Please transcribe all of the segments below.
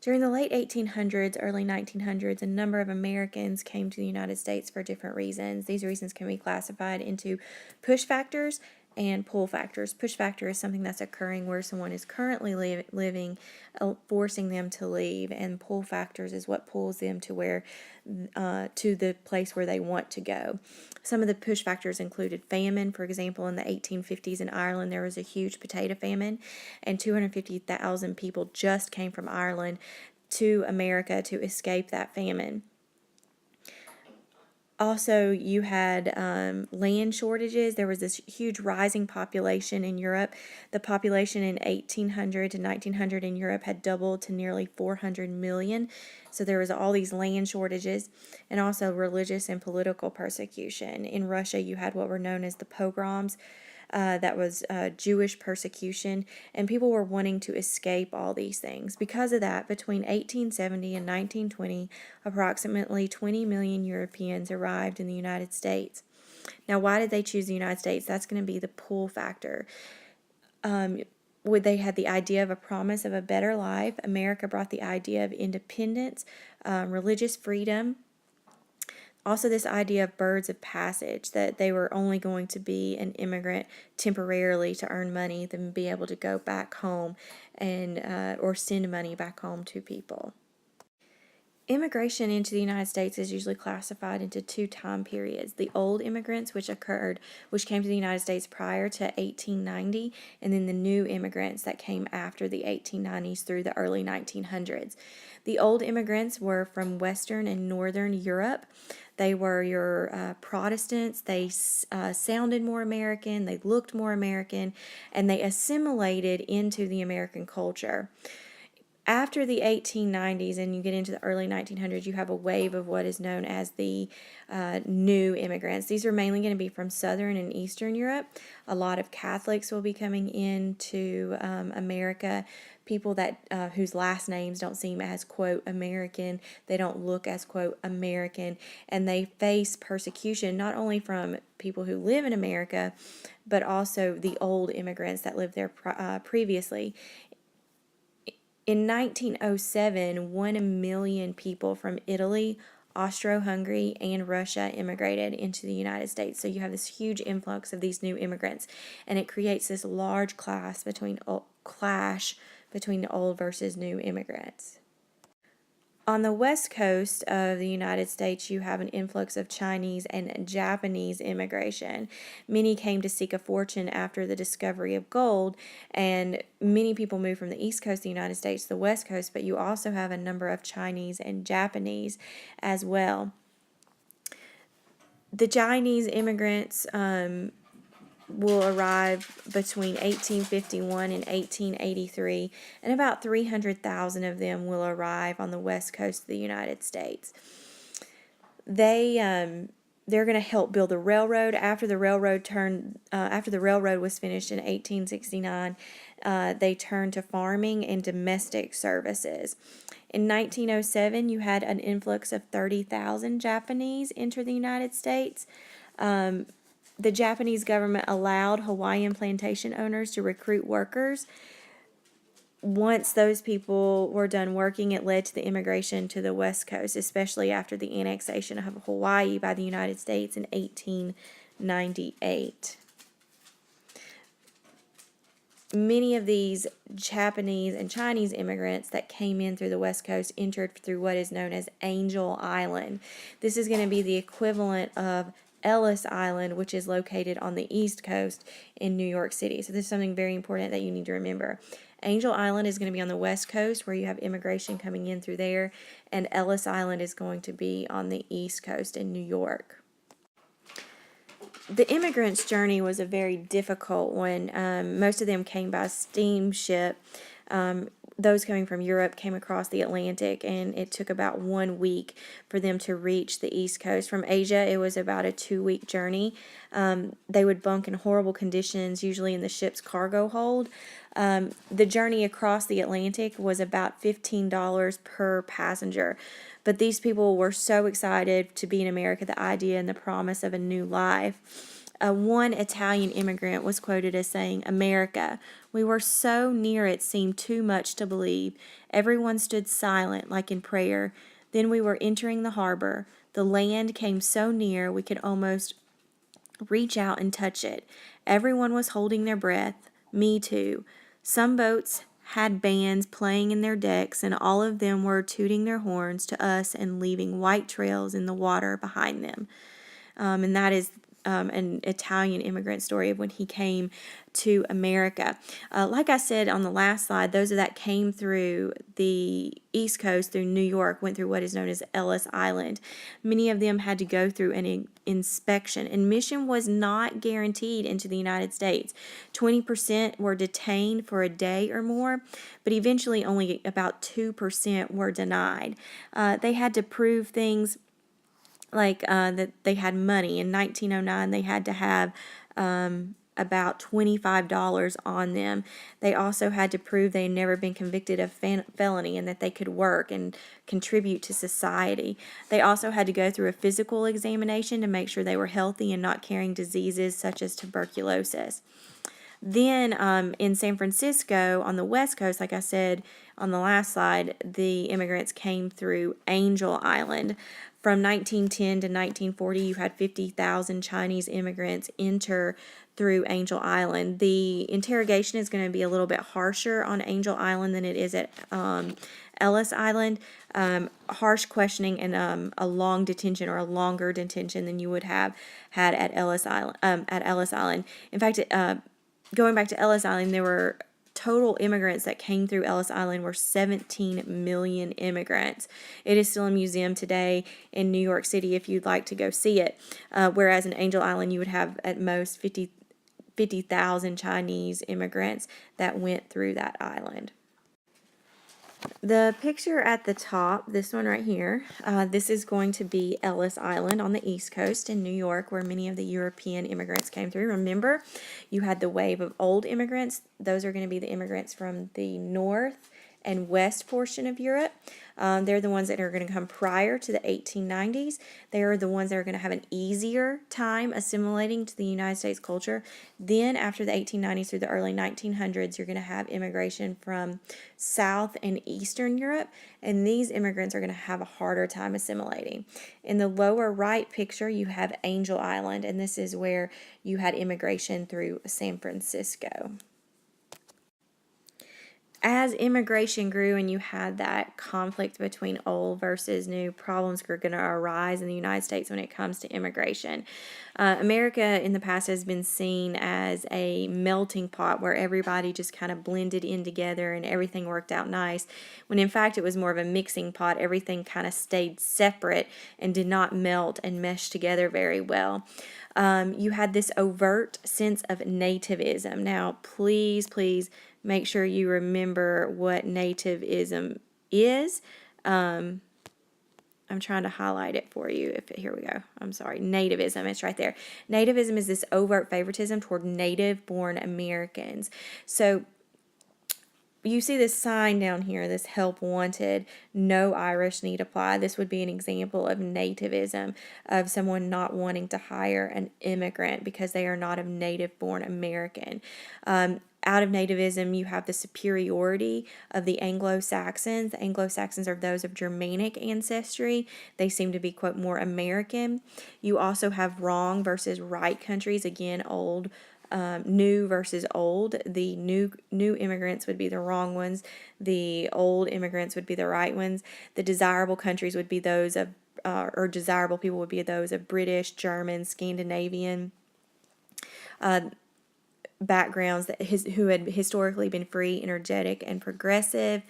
During the late 1800s, early 1900s, a number of Americans came to the United States for different reasons. These reasons can be classified into push factors and pull factors. Push factor is something that's occurring where someone is currently living, forcing them to leave, and pull factors is what pulls them to to the place where they want to go. Some of the push factors included famine. For example, in the 1850s in Ireland, there was a huge potato famine, and 250,000 people just came from Ireland to America to escape that famine. Also, you had land shortages. There was this huge rising population in Europe. The population in 1800 to 1900 in Europe had doubled to nearly 400 million. So there was all these land shortages, and also religious and political persecution. In Russia, you had what were known as the pogroms. That was Jewish persecution, and people were wanting to escape all these things. Because of that, between 1870 and 1920, approximately 20 million Europeans arrived in the United States. Now, why did they choose the United States? That's going to be the pull factor. They had the idea of a promise of a better life. America brought the idea of independence, religious freedom. Also, this idea of birds of passage, that they were only going to be an immigrant temporarily to earn money, then be able to go back home and or send money back home to people. Immigration into the United States is usually classified into two time periods: the old immigrants, which came to the United States prior to 1890, and then the new immigrants that came after the 1890s through the early 1900s. The old immigrants were from Western and Northern Europe. They were your Protestants. They sounded more American, they looked more American, and they assimilated into the American culture. After the 1890s and you get into the early 1900s, you have a wave of what is known as the new immigrants. These are mainly going to be from Southern and Eastern Europe. A lot of Catholics will be coming into America. People that whose last names don't seem as, quote, American. They don't look as, quote, American. And they face persecution not only from people who live in America, but also the old immigrants that lived there previously. In 1907, 1 million people from Italy, Austro-Hungary, and Russia immigrated into the United States. So you have this huge influx of these new immigrants, and it creates this large clash between the old versus new immigrants. On the west coast of the United States, you have an influx of Chinese and Japanese immigration. Many came to seek a fortune after the discovery of gold, and many people moved from the east coast of the United States to the west coast, but you also have a number of Chinese and Japanese as well. The Chinese immigrants will arrive between 1851 and 1883, and about 300,000 of them will arrive on the west coast of the United States. They're going to help build the railroad. After the railroad was finished in 1869, they turned to farming and domestic services. In 1907, you had an influx of 30,000 Japanese enter the United States. The Japanese government allowed Hawaiian plantation owners to recruit workers. Once those people were done working, it led to the immigration to the West Coast, especially after the annexation of Hawaii by the United States in 1898. Many of these Japanese and Chinese immigrants that came in through the West Coast entered through what is known as Angel Island. This is going to be the equivalent of Ellis Island, which is located on the East Coast in New York City. So this is something very important that you need to remember. Angel Island is going to be on the West Coast, where you have immigration coming in through there, and Ellis Island is going to be on the East Coast in New York. The immigrants' journey was a very difficult one. Most of them came by steamship. Those coming from Europe came across the Atlantic, and it took about 1 week for them to reach the East Coast. From Asia, it was about a 2-week journey. They would bunk in horrible conditions, usually in the ship's cargo hold. The journey across the Atlantic was about $15 per passenger. But these people were so excited to be in America, the idea and the promise of a new life. One Italian immigrant was quoted as saying, "America, we were so near it seemed too much to believe. Everyone stood silent, like in prayer. Then we were entering the harbor. The land came so near we could almost reach out and touch it. Everyone was holding their breath. Me too. Some boats had bands playing in their decks, and all of them were tooting their horns to us and leaving white trails in the water behind them." And that is an Italian immigrant story of when he came to America. Like I said on the last slide, those that came through the East Coast, through New York, went through what is known as Ellis Island. Many of them had to go through an inspection. Admission was not guaranteed into the United States. 20% were detained for a day or more, but eventually only about 2% were denied. They had to prove things like that they had money. In 1909, they had to have about $25 on them. They also had to prove they had never been convicted of felony and that they could work and contribute to society. They also had to go through a physical examination to make sure they were healthy and not carrying diseases such as tuberculosis. Then in San Francisco on the West Coast, like I said on the last slide, the immigrants came through Angel Island. From 1910 to 1940, you had 50,000 Chinese immigrants enter through Angel Island. The interrogation is going to be a little bit harsher on Angel Island than it is at Ellis Island. Harsh questioning and a long detention or a longer detention than you would have had at Ellis Island. In fact, going back to Ellis Island, there were total immigrants that came through Ellis Island were 17 million immigrants. It is still a museum today in New York City if you'd like to go see it. Whereas in Angel Island, you would have at most 50,000 Chinese immigrants that went through that island. The picture at the top, this one right here, this is going to be Ellis Island on the East Coast in New York, where many of the European immigrants came through. Remember, you had the wave of old immigrants. Those are going to be the immigrants from the north and west portion of Europe. They're the ones that are going to come prior to the 1890s. They are the ones that are going to have an easier time assimilating to the United States culture. Then after the 1890s through the early 1900s, you're going to have immigration from South and Eastern Europe, and these immigrants are going to have a harder time assimilating. In the lower right picture, you have Angel Island, and this is where you had immigration through San Francisco. As immigration grew and you had that conflict between old versus new, problems are going to arise in the United States when it comes to immigration. America in the past has been seen as a melting pot where everybody just kind of blended in together and everything worked out nice, when in fact it was more of a mixing pot. Everything kind of stayed separate and did not melt and mesh together very well. You had this overt sense of nativism. Now, please make sure you remember what nativism is. I'm trying to highlight it for you. Here we go. I'm sorry. Nativism. It's right there. Nativism is this overt favoritism toward native-born Americans. So you see this sign down here, this help wanted, no Irish need apply. This would be an example of nativism, of someone not wanting to hire an immigrant because they are not of native-born American. Out of nativism, you have the superiority of the Anglo-Saxons. The Anglo-Saxons are those of Germanic ancestry. They seem to be, quote, more American. You also have wrong versus right countries. Again, new versus old. The new immigrants would be the wrong ones. The old immigrants would be the right ones. The desirable countries would be those of, or desirable people would be those of British, German, Scandinavian backgrounds who had historically been free, energetic, and progressive,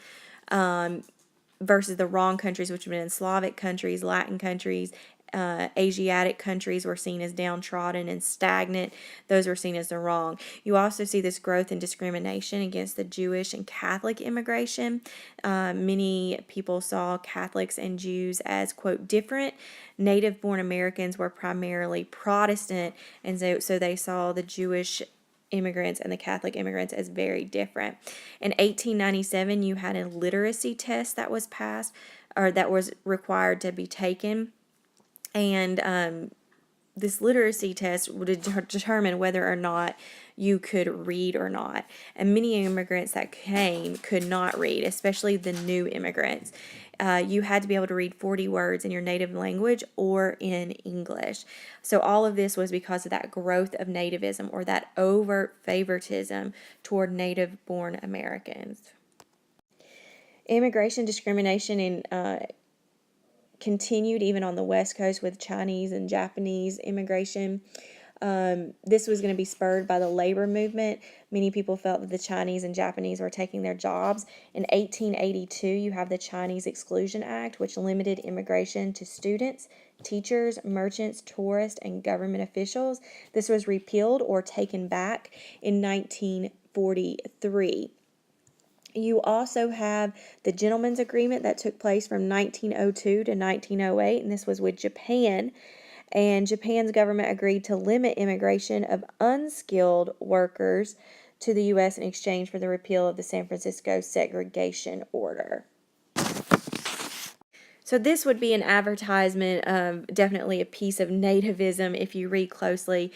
versus the wrong countries, which have been Slavic countries, Latin countries. Asiatic countries were seen as downtrodden and stagnant. Those were seen as the wrong. You also see this growth in discrimination against the Jewish and Catholic immigration. Many people saw Catholics and Jews as, quote, different. Native-born Americans were primarily Protestant, and so they saw the Jewish immigrants and the Catholic immigrants as very different. In 1897, you had a literacy test that was passed, or that was required to be taken. And this literacy test would determine whether or not you could read or not. And many immigrants that came could not read, especially the new immigrants. You had to be able to read 40 words in your native language or in English. So all of this was because of that growth of nativism, or that overt favoritism toward native-born Americans. Immigration discrimination continued even on the West Coast with Chinese and Japanese immigration. This was going to be spurred by the labor movement. Many people felt that the Chinese and Japanese were taking their jobs. In 1882, you have the Chinese Exclusion Act, which limited immigration to students, teachers, merchants, tourists, and government officials. This was repealed or taken back in 1943. You also have the Gentleman's Agreement that took place from 1902 to 1908, and this was with Japan. And Japan's government agreed to limit immigration of unskilled workers to the U.S. in exchange for the repeal of the San Francisco segregation order. So this would be an advertisement of definitely a piece of nativism, if you read closely,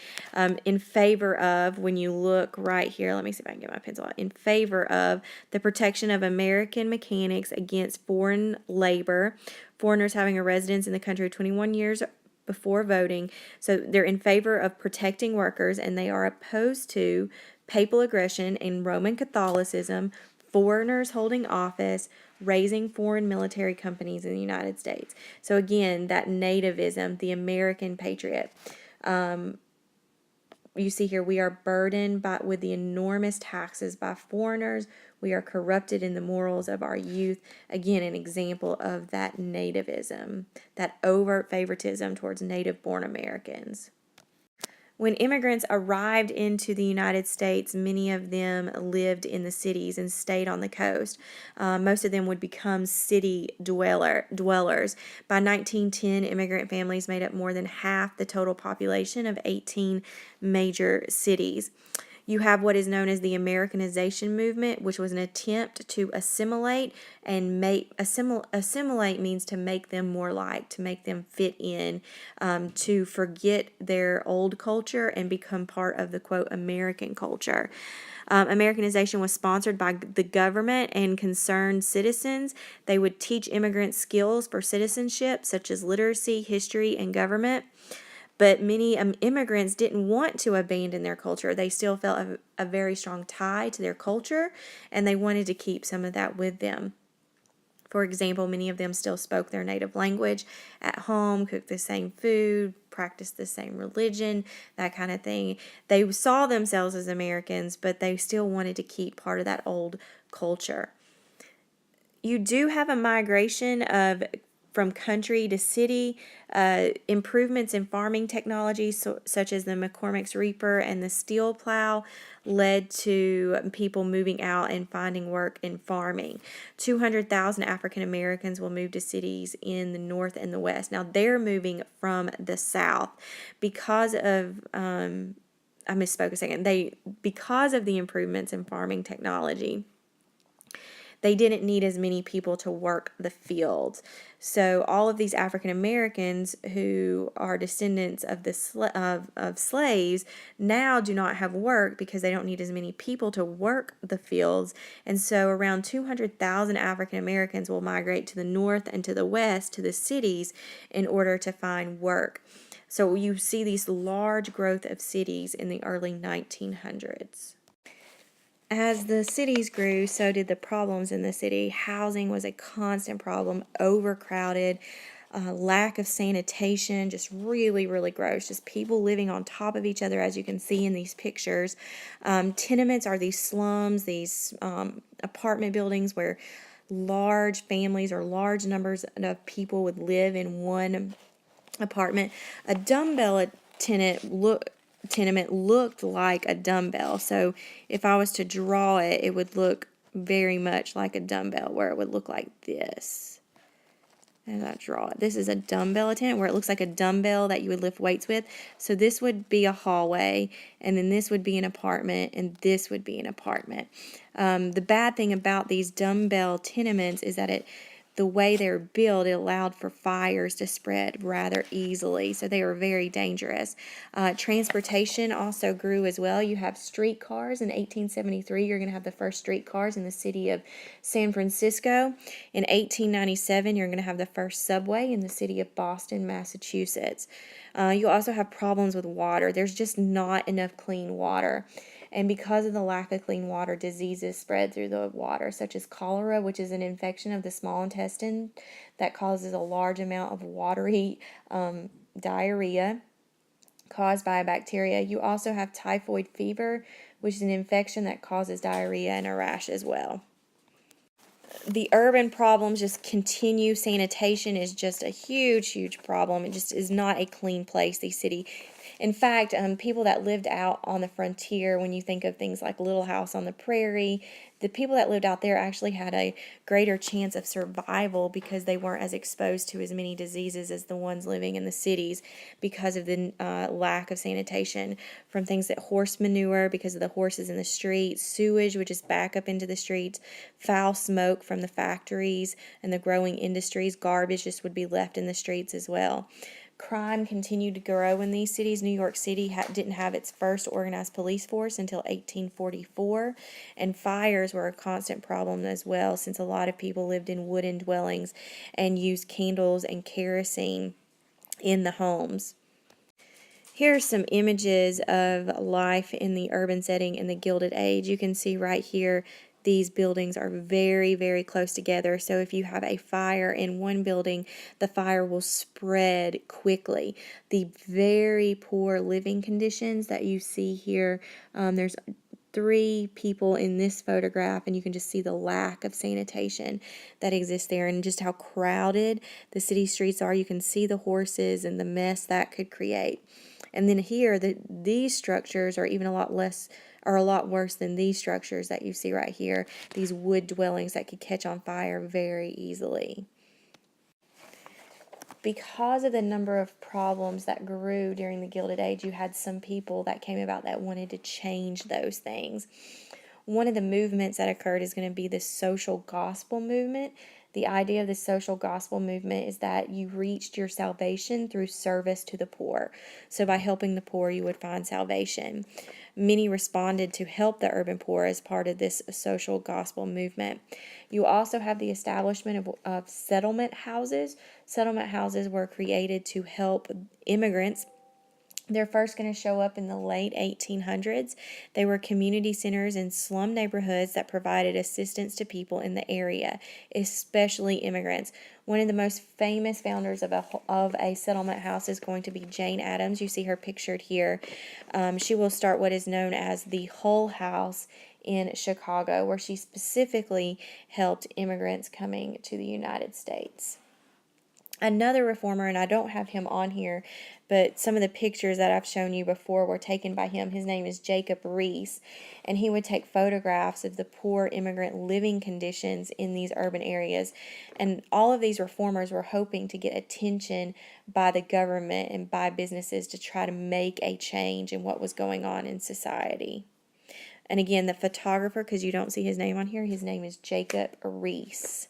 in favor of, when you look right here, let me see if I can get my pencil out, in favor of the protection of American mechanics against foreign labor, foreigners having a residence in the country 21 years before voting. So they're in favor of protecting workers, and they are opposed to papal aggression and Roman Catholicism, foreigners holding office, raising foreign military companies in the United States. So again, that nativism, the American patriot. You see here, we are burdened with the enormous taxes by foreigners. We are corrupted in the morals of our youth. Again, an example of that nativism, that overt favoritism towards native-born Americans. When immigrants arrived into the United States, many of them lived in the cities and stayed on the coast. Most of them would become city dwellers. By 1910, immigrant families made up more than half the total population of 18 major cities. You have what is known as the Americanization movement, which was an attempt to assimilate, and assimilate means to make them more like, to make them fit in, to forget their old culture and become part of the, quote, American culture. Americanization was sponsored by the government and concerned citizens. They would teach immigrants skills for citizenship, such as literacy, history, and government. But many immigrants didn't want to abandon their culture. They still felt a very strong tie to their culture, and they wanted to keep some of that with them. For example, many of them still spoke their native language at home, cooked the same food, practiced the same religion, that kind of thing. They saw themselves as Americans, but they still wanted to keep part of that old culture. You do have a migration from country to city. Improvements in farming technology, such as the McCormick's reaper and the steel plow, led to people moving out and finding work in farming. 200,000 African Americans will move to cities in the North and the West. Now they're moving from the South because of I misspoke a second. Because of the improvements in farming technology, they didn't need as many people to work the fields. So all of these African Americans who are descendants of of slaves now do not have work because they don't need as many people to work the fields. And so around 200,000 African Americans will migrate to the north and to the west, to the cities, in order to find work. So you see these large growth of cities in the early 1900s. As the cities grew, so did the problems in the city. Housing was a constant problem, overcrowded, lack of sanitation, just really, really gross. Just people living on top of each other, as you can see in these pictures. Tenements are these slums, these apartment buildings where large families or large numbers of people would live in one apartment. A dumbbell tenement looked like a dumbbell. So if I was to draw it, it would look very much like a dumbbell, where it would look like this. As I draw it, this is a dumbbell tenement where it looks like a dumbbell that you would lift weights with. So this would be a hallway, and then this would be an apartment, and this would be an apartment. The bad thing about these dumbbell tenements is that the way they're built, it allowed for fires to spread rather easily, so they were very dangerous. Transportation also grew as well. You have streetcars. In 1873, you're going to have the first streetcars in the city of San Francisco. In 1897, you're going to have the first subway in the city of Boston, Massachusetts. You also have problems with water. There's just not enough clean water. And because of the lack of clean water, diseases spread through the water, such as cholera, which is an infection of the small intestine that causes a large amount of watery diarrhea caused by a bacteria. You also have typhoid fever, which is an infection that causes diarrhea and a rash as well. The urban problems just continue. Sanitation is just a huge problem. It just is not a clean place, the city. In fact, people that lived out on the frontier, when you think of things like Little House on the Prairie, the people that lived out there actually had a greater chance of survival because they weren't as exposed to as many diseases as the ones living in the cities because of the lack of sanitation, from things that horse manure because of the horses in the streets, sewage, which is back up into the streets, foul smoke from the factories and the growing industries, garbage just would be left in the streets as well. Crime continued to grow in these cities. New York City didn't have its first organized police force until 1844, and fires were a constant problem as well, since a lot of people lived in wooden dwellings and used candles and kerosene in the homes. Here are some images of life in the urban setting in the Gilded Age. You can see right here these buildings are very close together, so if you have a fire in one building, the fire will spread quickly. The very poor living conditions that you see here, there's 3 people in this photograph, and you can just see the lack of sanitation that exists there and just how crowded the city streets are. You can see the horses and the mess that could create. And then here, these structures are even a lot worse than these structures that you see right here, these wood dwellings that could catch on fire very easily. Because of the number of problems that grew during the Gilded Age, you had some people that came about that wanted to change those things. One of the movements that occurred is going to be the social gospel movement. The idea of the social gospel movement is that you reached your salvation through service to the poor. So by helping the poor, you would find salvation. Many responded to help the urban poor as part of this social gospel movement. You also have the establishment of settlement houses. Settlement houses were created to help immigrants. They're first going to show up in the late 1800s. They were community centers in slum neighborhoods that provided assistance to people in the area, especially immigrants. One of the most famous founders of a settlement house is going to be Jane Addams. You see her pictured here. She will start what is known as the Hull House in Chicago, where she specifically helped immigrants coming to the United States. Another reformer, and I don't have him on here, but some of the pictures that I've shown you before were taken by him. His name is Jacob Riis, and he would take photographs of the poor immigrant living conditions in these urban areas. And all of these reformers were hoping to get attention by the government and by businesses to try to make a change in what was going on in society. And again, the photographer, because you don't see his name on here, his name is Jacob Riis.